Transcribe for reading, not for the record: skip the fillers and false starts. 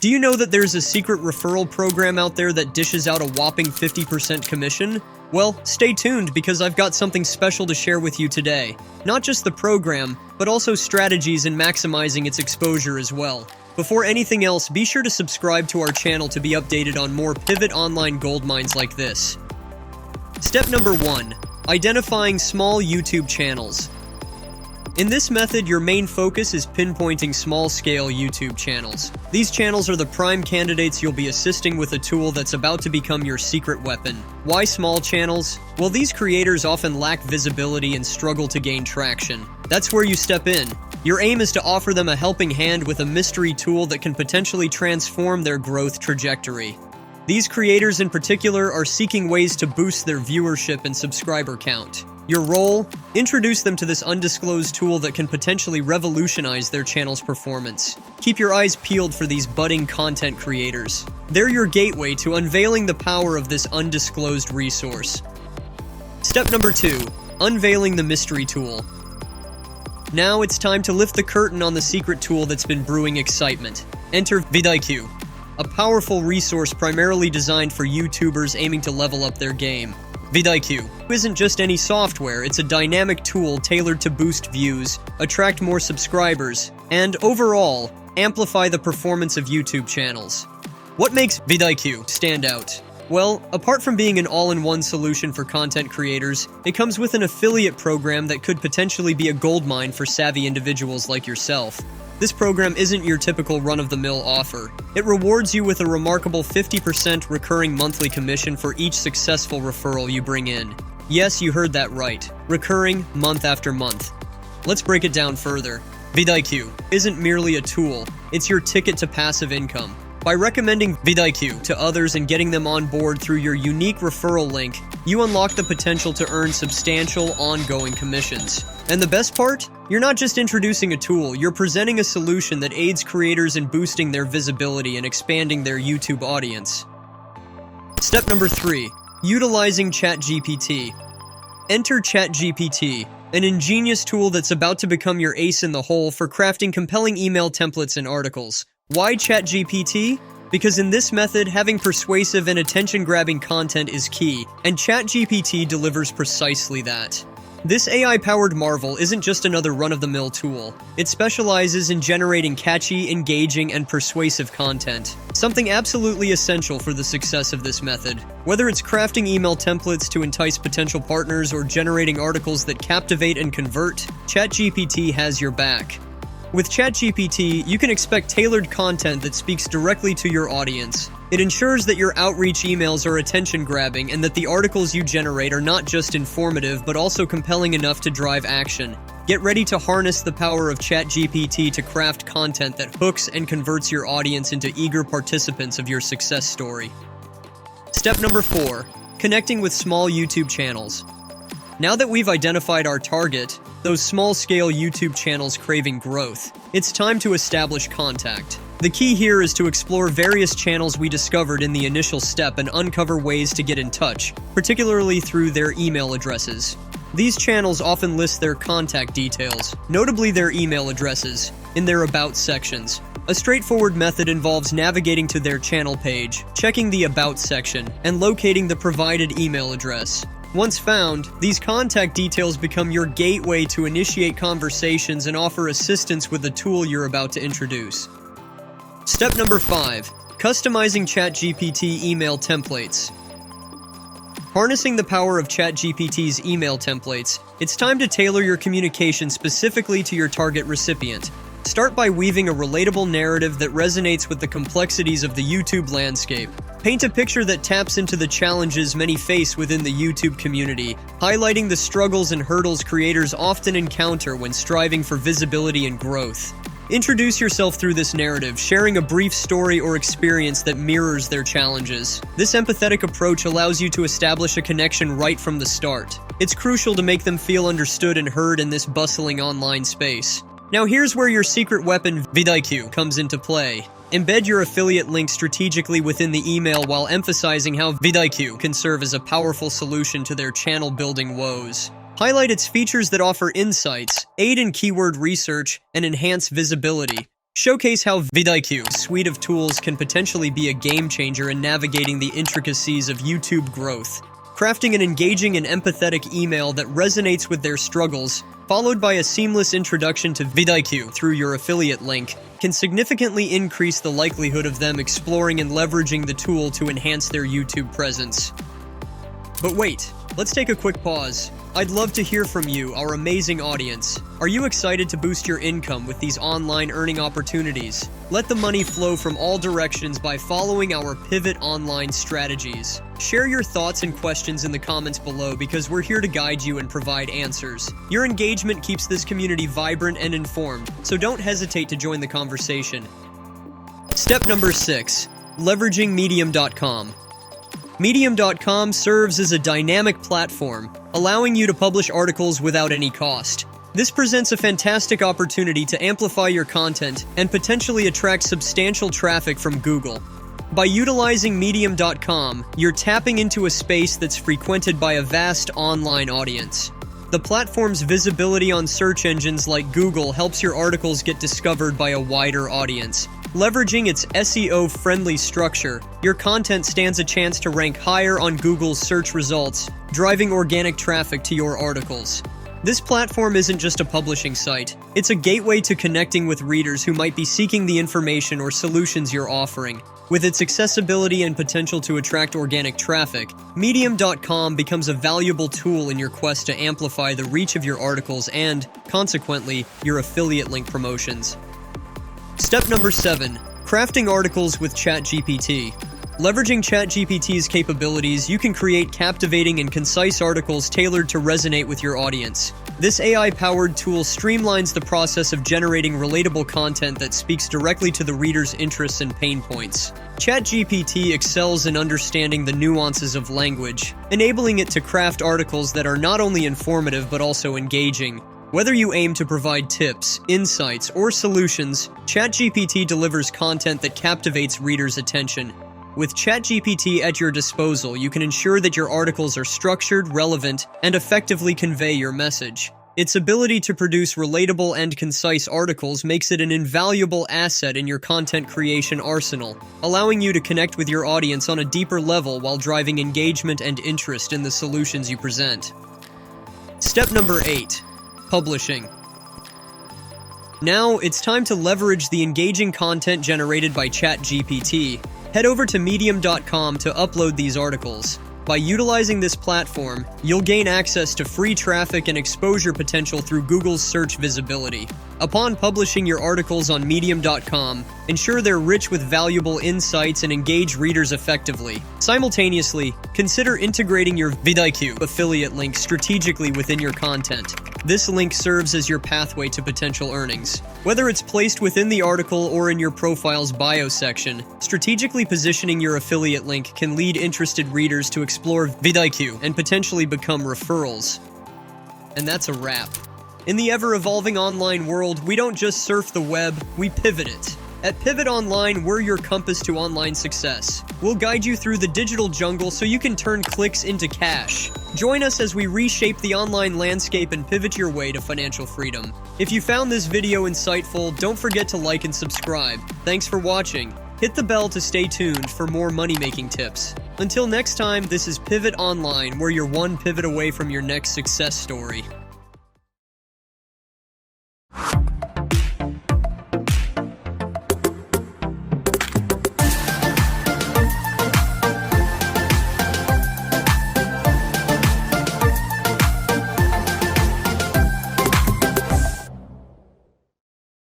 Do you know that there's a secret referral program out there that dishes out a whopping 50% commission? Well, stay tuned because I've got something special to share with you today. Not just the program, but also strategies in maximizing its exposure as well. Before anything else, be sure to subscribe to our channel to be updated on more pivot online gold mines like this. Step number 1. Identifying small YouTube channels. In this method, your main focus is pinpointing small-scale YouTube channels. These channels are the prime candidates you'll be assisting with a tool that's about to become your secret weapon. Why small channels? Well, these creators often lack visibility and struggle to gain traction. That's where you step in. Your aim is to offer them a helping hand with a mystery tool that can potentially transform their growth trajectory. These creators in particular are seeking ways to boost their viewership and subscriber count. Your role? Introduce them to this undisclosed tool that can potentially revolutionize their channel's performance. Keep your eyes peeled for these budding content creators. They're your gateway to unveiling the power of this undisclosed resource. Step number 2. Unveiling the mystery tool. Now it's time to lift the curtain on the secret tool that's been brewing excitement. Enter vidIQ, a powerful resource primarily designed for YouTubers aiming to level up their game. vidIQ isn't just any software, it's a dynamic tool tailored to boost views, attract more subscribers, and overall, amplify the performance of YouTube channels. What makes vidIQ stand out? Well, apart from being an all-in-one solution for content creators, it comes with an affiliate program that could potentially be a goldmine for savvy individuals like yourself. This program isn't your typical run-of-the-mill offer. It rewards you with a remarkable 50% recurring monthly commission for each successful referral you bring in. Yes, you heard that right. Recurring, month after month. Let's break it down further. vidIQ isn't merely a tool, it's your ticket to passive income. By recommending vidIQ to others and getting them on board through your unique referral link, you unlock the potential to earn substantial, ongoing commissions. And the best part? You're not just introducing a tool, you're presenting a solution that aids creators in boosting their visibility and expanding their YouTube audience. Step number 3. Utilizing Chat GPT. Enter Chat GPT, an ingenious tool that's about to become your ace in the hole for crafting compelling email templates and articles. Why Chat GPT? Because in this method, having persuasive and attention-grabbing content is key, and Chat GPT delivers precisely that. This AI-powered marvel isn't just another run-of-the-mill tool. It specializes in generating catchy, engaging, and persuasive content, something absolutely essential for the success of this method. Whether it's crafting email templates to entice potential partners or generating articles that captivate and convert, ChatGPT has your back. With ChatGPT, you can expect tailored content that speaks directly to your audience. It ensures that your outreach emails are attention-grabbing and that the articles you generate are not just informative but also compelling enough to drive action. Get ready to harness the power of ChatGPT to craft content that hooks and converts your audience into eager participants of your success story. Step number 4. Connecting with small YouTube channels. Now that we've identified our target, those small-scale YouTube channels craving growth, it's time to establish contact. The key here is to explore various channels we discovered in the initial step and uncover ways to get in touch, particularly through their email addresses. These channels often list their contact details, notably their email addresses, in their About sections. A straightforward method involves navigating to their channel page, checking the About section, and locating the provided email address. Once found, these contact details become your gateway to initiate conversations and offer assistance with the tool you're about to introduce. Step number 5. Customizing ChatGPT email templates. Harnessing the power of ChatGPT's email templates, it's time to tailor your communication specifically to your target recipient. Start by weaving a relatable narrative that resonates with the complexities of the YouTube landscape. Paint a picture that taps into the challenges many face within the YouTube community, highlighting the struggles and hurdles creators often encounter when striving for visibility and growth. Introduce yourself through this narrative, sharing a brief story or experience that mirrors their challenges. This empathetic approach allows you to establish a connection right from the start. It's crucial to make them feel understood and heard in this bustling online space. Now here's where your secret weapon, vidIQ, comes into play. Embed your affiliate link strategically within the email while emphasizing how vidIQ can serve as a powerful solution to their channel-building woes. Highlight its features that offer insights, aid in keyword research, and enhance visibility. showcase how vidIQ's suite of tools can potentially be a game changer in navigating the intricacies of YouTube growth. Crafting an engaging and empathetic email that resonates with their struggles, followed by a seamless introduction to vidIQ through your affiliate link, can significantly increase the likelihood of them exploring and leveraging the tool to enhance their YouTube presence. But wait, let's take a quick pause. I'd love to hear from you, our amazing audience. Are you excited to boost your income with these online earning opportunities? Let the money flow from all directions by following our Pivot Online strategies. Share your thoughts and questions in the comments below because we're here to guide you and provide answers. Your engagement keeps this community vibrant and informed, so don't hesitate to join the conversation. Step number 6. Leveraging Medium.com. Medium.com serves as a dynamic platform, allowing you to publish articles without any cost. This presents a fantastic opportunity to amplify your content and potentially attract substantial traffic from Google. By utilizing Medium.com, you're tapping into a space that's frequented by a vast online audience. The platform's visibility on search engines like Google helps your articles get discovered by a wider audience. Leveraging its SEO-friendly structure, your content stands a chance to rank higher on Google's search results, driving organic traffic to your articles. This platform isn't just a publishing site. It's a gateway to connecting with readers who might be seeking the information or solutions you're offering. With its accessibility and potential to attract organic traffic, Medium.com becomes a valuable tool in your quest to amplify the reach of your articles and, consequently, your affiliate link promotions. Step number 7. Crafting articles with Chat GPT. Leveraging Chat GPT's capabilities, you can create captivating and concise articles tailored to resonate with your audience. This AI-powered tool streamlines the process of generating relatable content that speaks directly to the reader's interests and pain points. Chat GPT excels in understanding the nuances of language, enabling it to craft articles that are not only informative but also engaging. Whether you aim to provide tips, insights, or solutions, ChatGPT delivers content that captivates readers' attention. With ChatGPT at your disposal, you can ensure that your articles are structured, relevant, and effectively convey your message. Its ability to produce relatable and concise articles makes it an invaluable asset in your content creation arsenal, allowing you to connect with your audience on a deeper level while driving engagement and interest in the solutions you present. Step number 8. Publishing. Now, it's time to leverage the engaging content generated by ChatGPT. Head over to Medium.com to upload these articles. By utilizing this platform, you'll gain access to free traffic and exposure potential through Google's search visibility. Upon publishing your articles on Medium.com, ensure they're rich with valuable insights and engage readers effectively. Simultaneously, consider integrating your vidIQ affiliate link strategically within your content. This link serves as your pathway to potential earnings. Whether it's placed within the article or in your profile's bio section, strategically positioning your affiliate link can lead interested readers to explore vidIQ and potentially become referrals. And that's a wrap. In the ever-evolving online world, we don't just surf the web, we pivot it. At Pivot Online, we're your compass to online success. We'll guide you through the digital jungle so you can turn clicks into cash. Join us as we reshape the online landscape and pivot your way to financial freedom. If you found this video insightful, don't forget to like and subscribe. Thanks for watching. Hit the bell to stay tuned for more money-making tips. Until next time, this is Pivot Online, where you're one pivot away from your next success story.